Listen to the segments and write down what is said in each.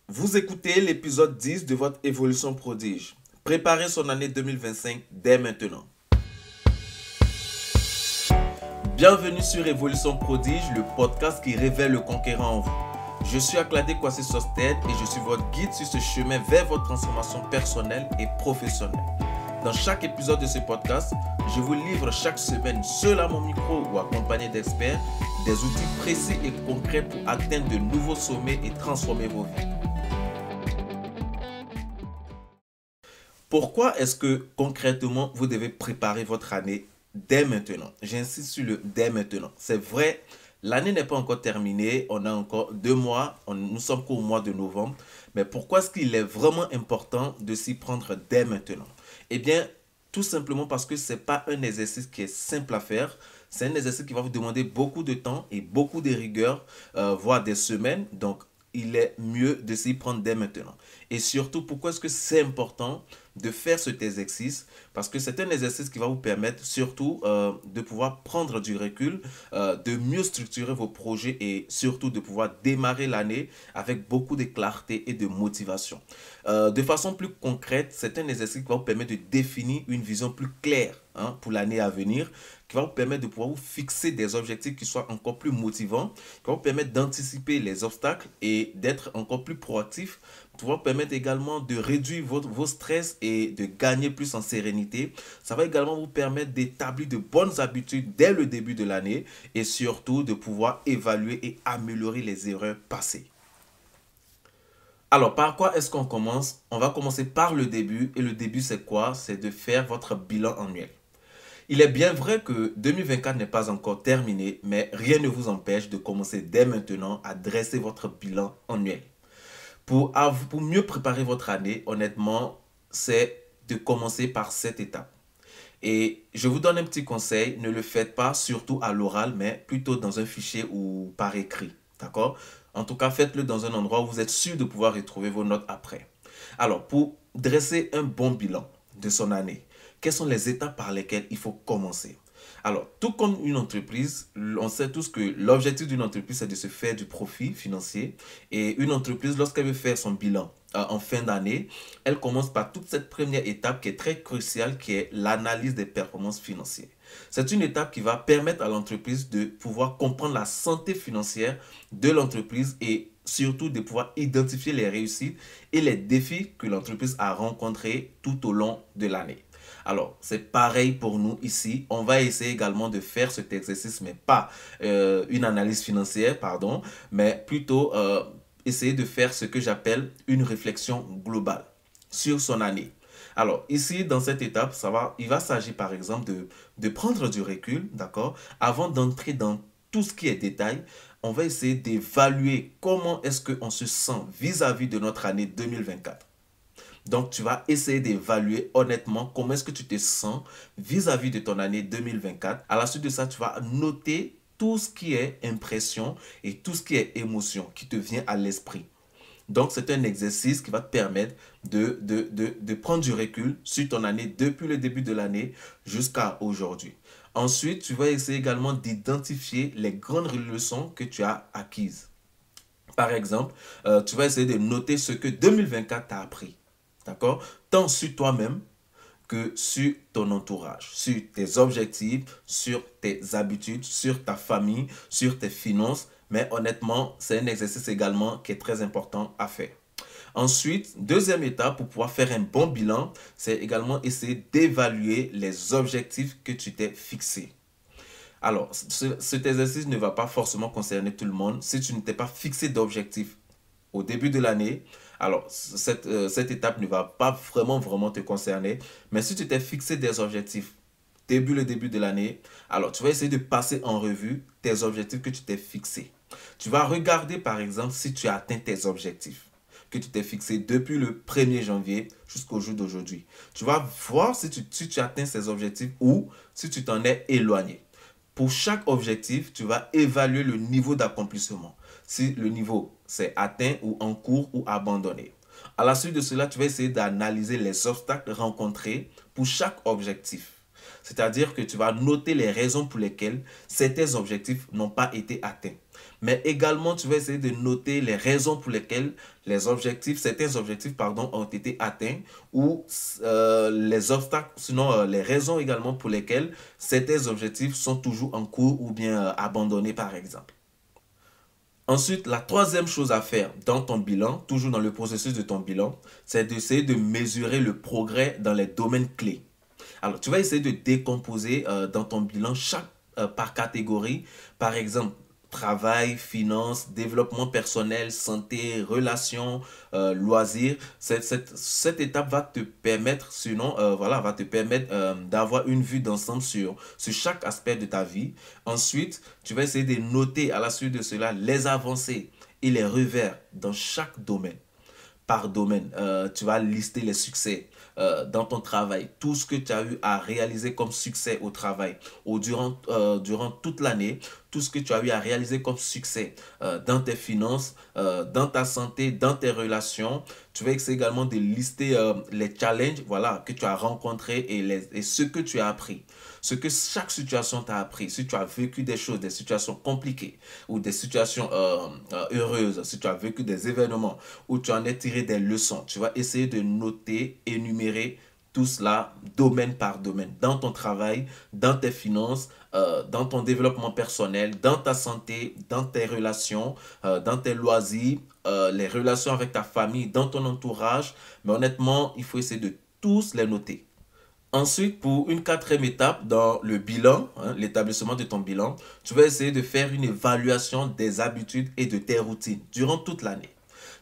Vous écoutez l'épisode 10 de votre évolution prodige. Préparez son année 2025 dès maintenant. Bienvenue sur Évolution Prodige, le podcast qui révèle le conquérant en vous. Je suis Akladé Kwasi Sosted et je suis votre guide sur ce chemin vers votre transformation personnelle et professionnelle. Dans chaque épisode de ce podcast, je vous livre chaque semaine, seul à mon micro ou accompagné d'experts, des outils précis et concrets pour atteindre de nouveaux sommets et transformer vos vies. Pourquoi est-ce que concrètement vous devez préparer votre année dès maintenant? J'insiste sur le dès maintenant. C'est vrai, l'année n'est pas encore terminée, on a encore 2 mois, nous sommes qu'au mois de novembre. Mais pourquoi est-ce qu'il est vraiment important de s'y prendre dès maintenant? Eh bien, tout simplement parce que ce n'est pas un exercice qui est simple à faire. C'est un exercice qui va vous demander beaucoup de temps et beaucoup de rigueur, voire des semaines. Donc, il est mieux de s'y prendre dès maintenant. Et surtout, pourquoi est-ce que c'est important de faire cet exercice? Parce que c'est un exercice qui va vous permettre surtout de pouvoir prendre du recul, de mieux structurer vos projets et surtout de pouvoir démarrer l'année avec beaucoup de clarté et de motivation. De façon plus concrète, c'est un exercice qui va vous permettre de définir une vision plus claire pour l'année à venir, qui va vous permettre de pouvoir vous fixer des objectifs qui soient encore plus motivants, qui va vous permettre d'anticiper les obstacles et d'être encore plus proactif, qui va vous permettre également de réduire vos stress et de gagner plus en sérénité. Ça va également vous permettre d'établir de bonnes habitudes dès le début de l'année et surtout de pouvoir évaluer et améliorer les erreurs passées. Alors, par quoi est-ce qu'on commence? On va commencer par le début. Et le début, c'est quoi? C'est de faire votre bilan annuel. Il est bien vrai que 2024 n'est pas encore terminé, mais rien ne vous empêche de commencer dès maintenant à dresser votre bilan annuel. Pour mieux préparer votre année, honnêtement, c'est de commencer par cette étape. Et je vous donne un petit conseil, ne le faites pas surtout à l'oral, mais plutôt dans un fichier ou par écrit. D'accord? En tout cas, faites-le dans un endroit où vous êtes sûr de pouvoir retrouver vos notes après. Alors, pour dresser un bon bilan de son année, quelles sont les étapes par lesquelles il faut commencer? Alors, tout comme une entreprise, on sait tous que l'objectif d'une entreprise, c'est de se faire du profit financier. Et une entreprise, lorsqu'elle veut faire son bilan en fin d'année, elle commence par toute cette première étape qui est très cruciale, qui est l'analyse des performances financières. C'est une étape qui va permettre à l'entreprise de pouvoir comprendre la santé financière de l'entreprise et surtout de pouvoir identifier les réussites et les défis que l'entreprise a rencontrés tout au long de l'année. Alors, c'est pareil pour nous ici. On va essayer également de faire cet exercice, mais pas une analyse financière, pardon, mais plutôt essayer de faire ce que j'appelle une réflexion globale sur son année. Alors, ici, dans cette étape, il va s'agir par exemple de prendre du recul, d'accord? Avant d'entrer dans tout ce qui est détail, on va essayer d'évaluer comment est-ce qu'on se sent vis-à-vis de notre année 2024. Donc, tu vas essayer d'évaluer honnêtement comment est-ce que tu te sens vis-à-vis de ton année 2024. À la suite de ça, tu vas noter tout ce qui est impression et tout ce qui est émotion qui te vient à l'esprit. Donc, c'est un exercice qui va te permettre de prendre du recul sur ton année depuis le début de l'année jusqu'à aujourd'hui. Ensuite, tu vas essayer également d'identifier les grandes leçons que tu as acquises. Par exemple, tu vas essayer de noter ce que 2024 t'a appris. D'accord? Tant sur toi-même que sur ton entourage, sur tes objectifs, sur tes habitudes, sur ta famille, sur tes finances. Mais honnêtement, c'est un exercice également qui est très important à faire. Ensuite, deuxième étape pour pouvoir faire un bon bilan, c'est également essayer d'évaluer les objectifs que tu t'es fixés. Alors, cet exercice ne va pas forcément concerner tout le monde. Si tu ne t'es pas fixé d'objectifs au début de l'année, alors cette étape ne va pas vraiment te concerner. Mais si tu t'es fixé des objectifs le début de l'année, alors tu vas essayer de passer en revue tes objectifs que tu t'es fixés. Tu vas regarder par exemple si tu as atteint tes objectifs que tu t'es fixé depuis le 1er janvier jusqu'au jour d'aujourd'hui. Tu vas voir si tu atteins ces objectifs ou si tu t'en es éloigné. Pour chaque objectif, tu vas évaluer le niveau d'accomplissement. Si le niveau c'est atteint ou en cours ou abandonné. À la suite de cela, tu vas essayer d'analyser les obstacles rencontrés pour chaque objectif. C'est-à-dire que tu vas noter les raisons pour lesquelles certains objectifs n'ont pas été atteints. mais également tu vas essayer de noter les raisons pour lesquelles certains objectifs, pardon, ont été atteints ou les obstacles, sinon les raisons également pour lesquelles certains objectifs sont toujours en cours ou bien abandonnés par exemple. Ensuite, la troisième chose à faire dans ton bilan, toujours dans le processus de ton bilan, c'est d'essayer de mesurer le progrès dans les domaines clés. Alors, tu vas essayer de décomposer dans ton bilan par catégorie. Par exemple, travail, finances, développement personnel, santé, relations, loisirs. Cette étape va te permettre, va te permettre d'avoir une vue d'ensemble sur chaque aspect de ta vie. Ensuite, tu vas essayer de noter à la suite de cela les avancées et les revers dans chaque domaine par domaine. Tu vas lister les succès dans ton travail, tout ce que tu as eu à réaliser comme succès au travail ou durant toute l'année, tout ce que tu as eu à réaliser comme succès dans tes finances, dans ta santé, dans tes relations. Tu vas essayer également de lister les challenges voilà, que tu as rencontrés et ce que tu as appris. Ce que chaque situation t'a appris. Si tu as vécu des choses, des situations compliquées ou des situations heureuses, si tu as vécu des événements où tu en as tiré des leçons, tu vas essayer de noter, énumérer tout cela domaine par domaine, dans ton travail, dans tes finances, dans ton développement personnel, dans ta santé, dans tes relations, dans tes loisirs, les relations avec ta famille, dans ton entourage. Mais honnêtement, il faut essayer de tous les noter. Ensuite, pour une quatrième étape dans le bilan, l'établissement de ton bilan, tu vas essayer de faire une évaluation des habitudes et de tes routines durant toute l'année.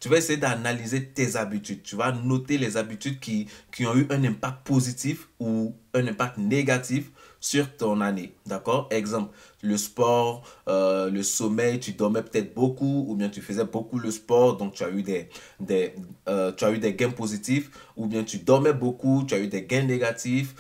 Tu vas essayer d'analyser tes habitudes. Tu vas noter les habitudes qui ont eu un impact positif ou un impact négatif sur ton année. D'accord? Exemple, le sport, le sommeil, tu dormais peut-être beaucoup ou bien tu faisais beaucoup le sport, donc tu as eu tu as eu des gains positifs ou bien tu dormais beaucoup, tu as eu des gains négatifs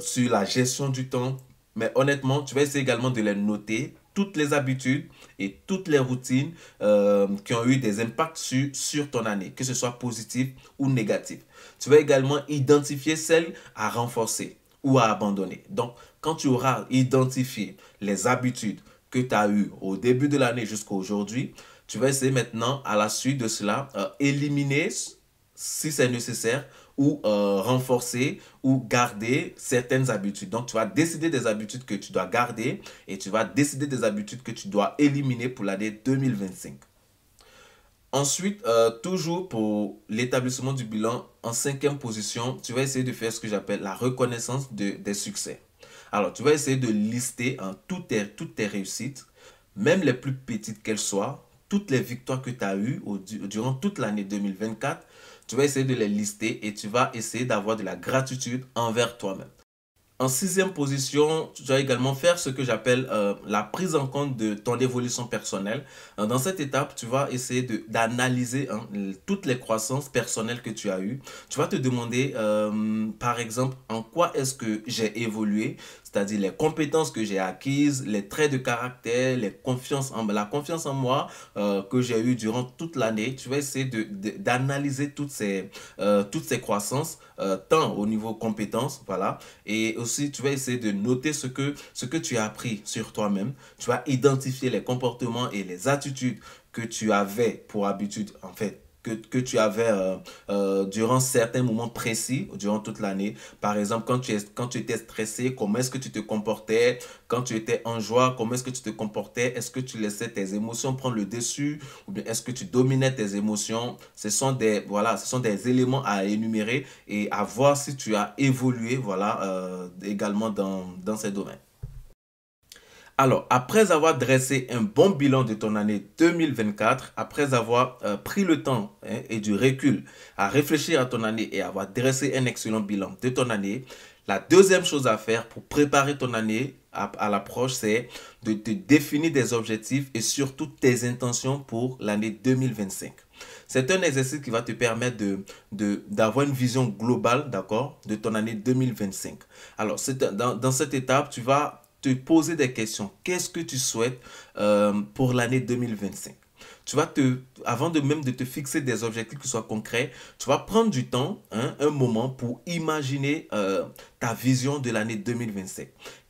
sur la gestion du temps. Mais honnêtement, tu vas essayer également de les noter, toutes les habitudes et toutes les routines qui ont eu des impacts sur ton année, que ce soit positif ou négatif. Tu vas également identifier celles à renforcer ou à abandonner. Donc, quand tu auras identifié les habitudes que tu as eues au début de l'année jusqu'à aujourd'hui, tu vas essayer maintenant, à la suite de cela, éliminer si c'est nécessaire ou renforcer ou garder certaines habitudes. Donc, tu vas décider des habitudes que tu dois garder et tu vas décider des habitudes que tu dois éliminer pour l'année 2025. Ensuite, toujours pour l'établissement du bilan, en cinquième position, tu vas essayer de faire ce que j'appelle la reconnaissance des succès. Alors, tu vas essayer de lister toutes tes réussites, même les plus petites qu'elles soient, toutes les victoires que tu as eues durant toute l'année 2024. Tu vas essayer de les lister et tu vas essayer d'avoir de la gratitude envers toi-même. En sixième position, tu dois également faire ce que j'appelle la prise en compte de ton évolution personnelle. Dans cette étape, tu vas essayer d'analyser toutes les croissances personnelles que tu as eues. Tu vas te demander, par exemple, en quoi est-ce que j'ai évolué, c'est-à-dire les compétences que j'ai acquises, les traits de caractère, la confiance en moi que j'ai eu durant toute l'année. Tu vas essayer d'analyser toutes ces croissances, tant au niveau compétences, voilà, et aussi tu vas essayer de noter ce que tu as appris sur toi-même. Tu vas identifier les comportements et les attitudes que tu avais pour habitude, en fait, que tu avais durant certains moments précis, durant toute l'année. Par exemple, quand tu étais stressé, comment est-ce que tu te comportais? Quand tu étais en joie, comment est-ce que tu te comportais? Est-ce que tu laissais tes émotions prendre le dessus? Ou bien est-ce que tu dominais tes émotions? Ce sont des éléments à énumérer et à voir si tu as évolué, voilà, également dans ces domaines. Alors, après avoir dressé un bon bilan de ton année 2024, après avoir pris le temps et du recul à réfléchir à ton année et avoir dressé un excellent bilan de ton année, la deuxième chose à faire pour préparer ton année à l'approche, c'est de te définir des objectifs et surtout tes intentions pour l'année 2025. C'est un exercice qui va te permettre d'avoir une vision globale, d'accord, de ton année 2025. Alors, dans cette étape, tu vas te poser des questions. Qu'est-ce que tu souhaites pour l'année 2025? Avant même de te fixer des objectifs qui soient concrets, tu vas prendre du temps, un moment pour imaginer ta vision de l'année 2025.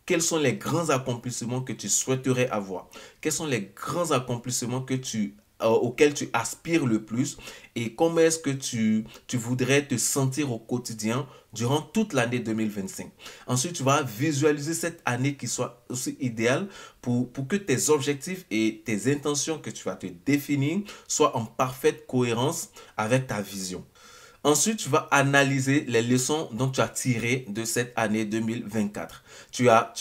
quels sont les grands accomplissements que tu souhaiterais avoir, quels sont les grands accomplissements auxquels tu aspires le plus et comment est-ce que tu voudrais te sentir au quotidien durant toute l'année 2025. Ensuite, tu vas visualiser cette année qui soit aussi idéale pour que tes objectifs et tes intentions que tu vas te définir soient en parfaite cohérence avec ta vision. Ensuite, tu vas analyser les leçons dont tu as tiré de cette année 2024. Tu as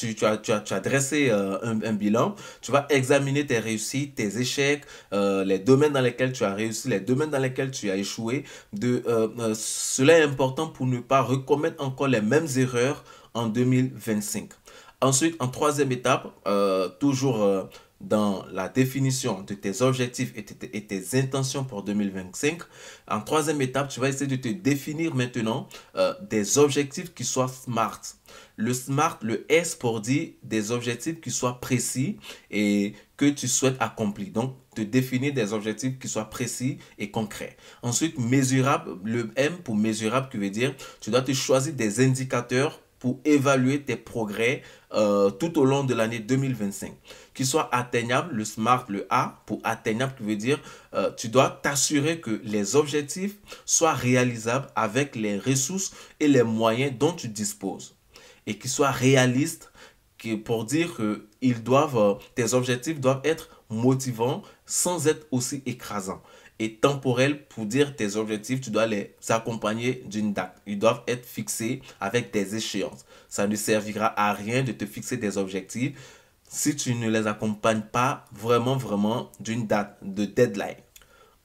dressé un bilan. Tu vas examiner tes réussites, tes échecs, les domaines dans lesquels tu as réussi, les domaines dans lesquels tu as échoué. Cela est important pour ne pas recommettre encore les mêmes erreurs en 2025. Ensuite, en troisième étape, toujours dans la définition de tes objectifs et tes intentions pour 2025. En troisième étape, tu vas essayer de te définir maintenant des objectifs qui soient SMART. Le SMART, le S pour dire des objectifs qui soient précis et que tu souhaites accomplir. Donc, te définir des objectifs qui soient précis et concrets. Ensuite, mesurable, le M pour mesurable qui veut dire tu dois te choisir des indicateurs pour évaluer tes progrès tout au long de l'année 2025. Qui soit atteignable, le SMART, le A pour atteignable qui veut dire tu dois t'assurer que les objectifs soient réalisables avec les ressources et les moyens dont tu disposes. Et qui soient réalistes pour dire que tes objectifs doivent être motivants sans être aussi écrasants. Et temporel pour dire tes objectifs, tu dois les accompagner d'une date. Ils doivent être fixés avec des échéances. Ça ne servira à rien de te fixer des objectifs si tu ne les accompagnes pas vraiment d'une date, de deadline.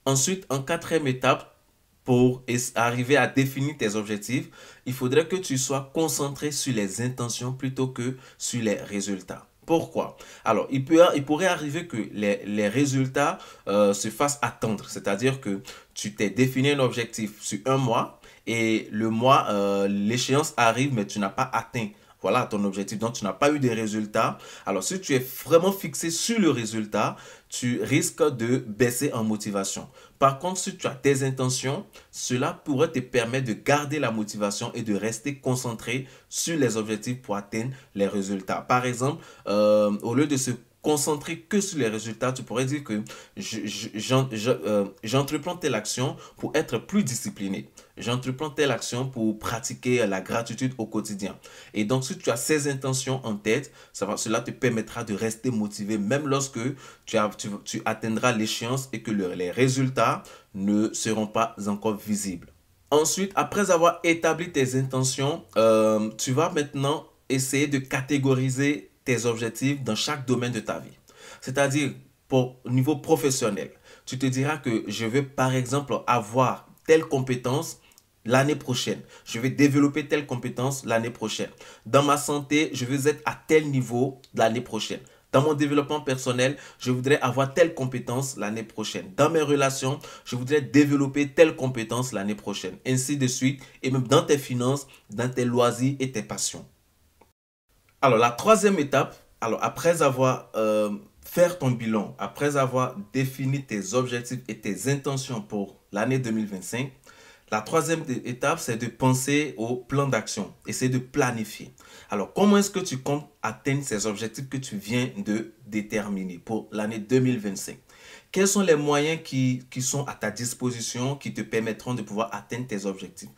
Ensuite, en quatrième étape, pour arriver à définir tes objectifs, il faudrait que tu sois concentré sur les intentions plutôt que sur les résultats. Pourquoi? Alors, il pourrait arriver que les résultats se fassent attendre. C'est-à-dire que tu t'es défini un objectif sur un mois et le mois, l'échéance arrive, mais tu n'as pas atteint. Voilà ton objectif. Donc, tu n'as pas eu de résultats. Alors, si tu es vraiment fixé sur le résultat, tu risques de baisser en motivation. Par contre, si tu as tes intentions, cela pourrait te permettre de garder la motivation et de rester concentré sur les objectifs pour atteindre les résultats. Par exemple, au lieu de se concentrer que sur les résultats, tu pourrais dire que j'entreprends telle action pour être plus discipliné. J'entreprends telle action pour pratiquer la gratitude au quotidien. Et donc, si tu as ces intentions en tête, cela te permettra de rester motivé même lorsque tu atteindras l'échéance et que les résultats ne seront pas encore visibles. Ensuite, après avoir établi tes intentions, tu vas maintenant essayer de catégoriser tes objectifs dans chaque domaine de ta vie. C'est-à-dire, au niveau professionnel, tu te diras que je veux par exemple avoir telle compétence l'année prochaine. Je vais développer telle compétence l'année prochaine. Dans ma santé, je veux être à tel niveau l'année prochaine. Dans mon développement personnel, je voudrais avoir telle compétence l'année prochaine. Dans mes relations, je voudrais développer telle compétence l'année prochaine. Ainsi de suite. Et même dans tes finances, dans tes loisirs et tes passions. Alors, la troisième étape, après avoir fait ton bilan, après avoir défini tes objectifs et tes intentions pour l'année 2025, la troisième étape, c'est de penser au plan d'action, essayer de planifier. Alors, comment est-ce que tu comptes atteindre ces objectifs que tu viens de déterminer pour l'année 2025? Quels sont les moyens qui sont à ta disposition qui te permettront de pouvoir atteindre tes objectifs?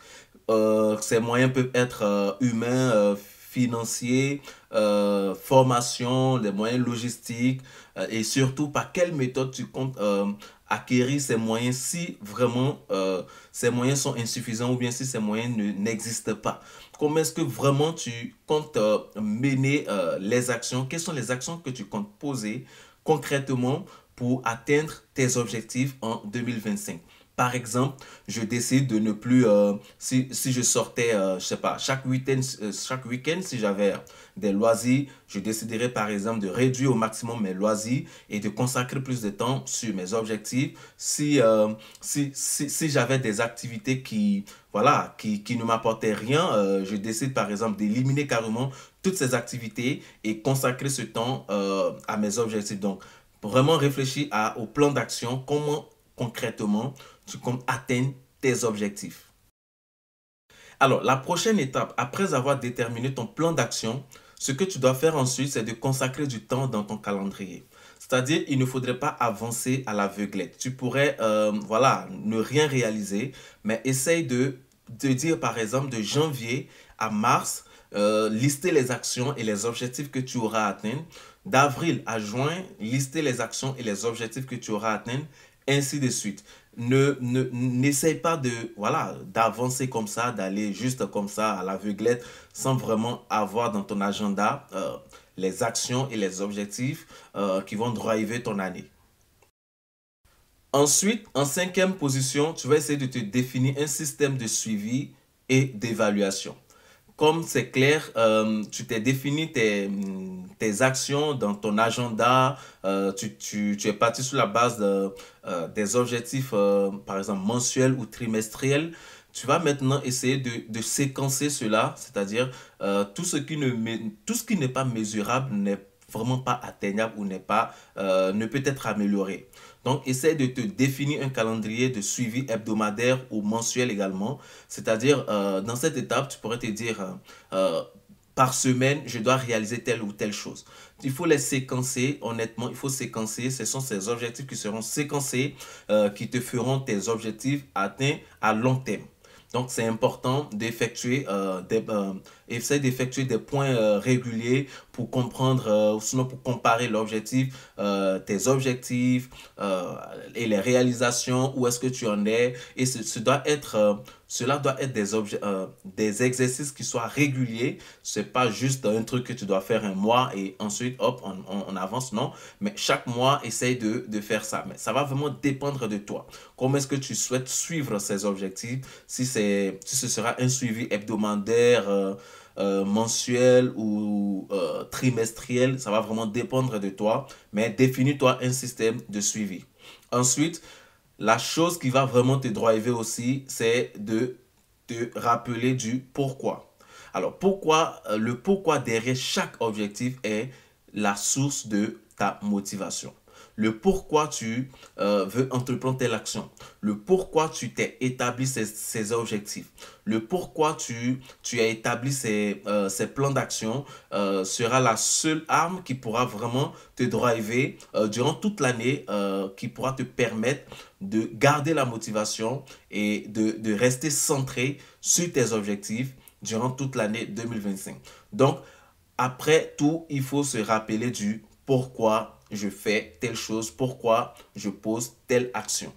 Ces moyens peuvent être humains, financiers, formation, les moyens logistiques et surtout par quelle méthode tu comptes acquérir ces moyens si vraiment ces moyens sont insuffisants ou bien si ces moyens n'existent pas. Comment est-ce que vraiment tu comptes mener les actions? Quelles sont les actions que tu comptes poser concrètement pour atteindre tes objectifs en 2025? Par exemple, je décide de ne plus, si je sortais, je sais pas, chaque week-end, si j'avais des loisirs, je déciderais par exemple de réduire au maximum mes loisirs et de consacrer plus de temps sur mes objectifs. Si j'avais des activités voilà, qui ne m'apportaient rien, je décide par exemple d'éliminer carrément toutes ces activités et consacrer ce temps à mes objectifs. Donc, vraiment réfléchir au plan d'action, comment concrètement tu comptes atteindre tes objectifs. Alors, la prochaine étape, après avoir déterminé ton plan d'action, Ce que tu dois faire ensuite, c'est de consacrer du temps dans ton calendrier. C'est-à-dire, il ne faudrait pas avancer à l'aveuglette. Tu pourrais, voilà, ne rien réaliser, mais essaye de dire, par exemple, de janvier à mars, lister les actions et les objectifs que tu auras atteints. D'avril à juin, lister les actions et les objectifs que tu auras atteints, ainsi de suite. N'essaye pas de, voilà, d'avancer comme ça, d'aller juste comme ça à l'aveuglette sans vraiment avoir dans ton agenda les actions et les objectifs qui vont driver ton année. Ensuite, en cinquième position, tu vas essayer de te définir un système de suivi et d'évaluation. Comme c'est clair, tu t'es défini tes actions dans ton agenda, tu es parti sur la base des objectifs, par exemple mensuels ou trimestriels. Tu vas maintenant essayer de séquencer cela, c'est-à-dire tout ce qui n'est pas mesurable n'est vraiment pas atteignable ou ne peut être amélioré. Donc, essaie de te définir un calendrier de suivi hebdomadaire ou mensuel également. C'est-à-dire, dans cette étape, tu pourrais te dire, par semaine, je dois réaliser telle ou telle chose. Il faut les séquencer, honnêtement, il faut séquencer. Ce sont ces objectifs qui seront séquencés, qui te feront tes objectifs atteints à long terme. Donc, c'est important d'effectuer essayer d'effectuer des points réguliers pour comprendre, sinon pour comparer l'objectif, tes objectifs et les réalisations, où est-ce que tu en es. Et cela doit être des exercices qui soient réguliers. Ce n'est pas juste un truc que tu dois faire un mois et ensuite, hop, on avance, non. Mais chaque mois, essaye de faire ça. Mais ça va vraiment dépendre de toi. Comment est-ce que tu souhaites suivre ces objectifs? Si ce sera un suivi hebdomadaire, mensuel ou trimestriel, ça va vraiment dépendre de toi. Mais définis-toi un système de suivi. Ensuite, la chose qui va vraiment te driver aussi, c'est de te rappeler du pourquoi. Alors, le pourquoi derrière chaque objectif est la source de ta motivation. Le pourquoi tu veux entreprendre telle action. Le pourquoi tu t'es établi ces objectifs. Le pourquoi tu as établi ces plans d'action sera la seule arme qui pourra vraiment te driver durant toute l'année, qui pourra te permettre de garder la motivation et de rester centré sur tes objectifs durant toute l'année 2025. Donc, après tout, il faut se rappeler du pourquoi je fais telle chose, pourquoi je pose telle action.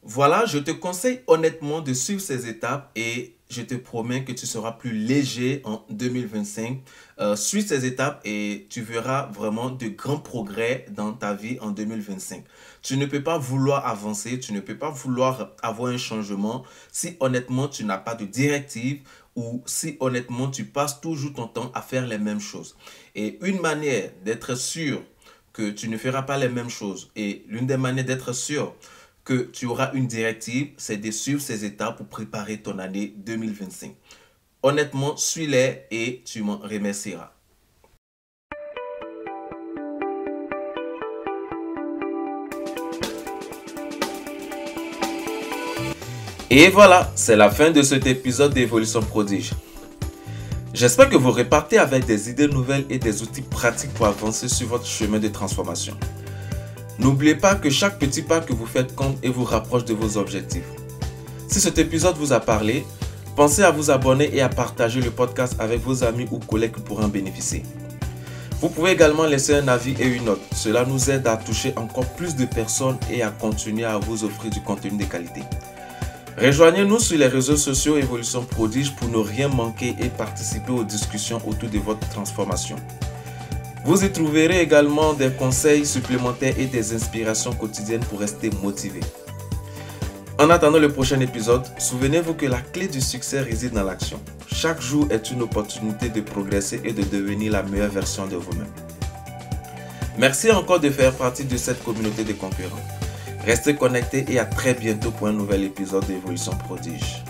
Voilà, je te conseille honnêtement de suivre ces étapes et je te promets que tu seras plus léger en 2025. Suis ces étapes et tu verras vraiment de grands progrès dans ta vie en 2025. Tu ne peux pas vouloir avancer, tu ne peux pas vouloir avoir un changement si honnêtement tu n'as pas de directive ou si honnêtement tu passes toujours ton temps à faire les mêmes choses. Et une manière d'être sûr que tu ne feras pas les mêmes choses et l'une des manières d'être sûr que tu auras une directive, c'est de suivre ces étapes pour préparer ton année 2025. Honnêtement, suis-les et tu m'en remercieras. Et voilà, c'est la fin de cet épisode d'Évolution Prodige. J'espère que vous repartez avec des idées nouvelles et des outils pratiques pour avancer sur votre chemin de transformation. N'oubliez pas que chaque petit pas que vous faites compte et vous rapproche de vos objectifs. Si cet épisode vous a parlé, pensez à vous abonner et à partager le podcast avec vos amis ou collègues qui pourront en bénéficier. Vous pouvez également laisser un avis et une note. Cela nous aide à toucher encore plus de personnes et à continuer à vous offrir du contenu de qualité. Rejoignez-nous sur les réseaux sociaux Évolution Prodige pour ne rien manquer et participer aux discussions autour de votre transformation. Vous y trouverez également des conseils supplémentaires et des inspirations quotidiennes pour rester motivé. En attendant le prochain épisode, souvenez-vous que la clé du succès réside dans l'action. Chaque jour est une opportunité de progresser et de devenir la meilleure version de vous-même. Merci encore de faire partie de cette communauté de concurrents. Restez connectés et à très bientôt pour un nouvel épisode d'Évolution Prodige.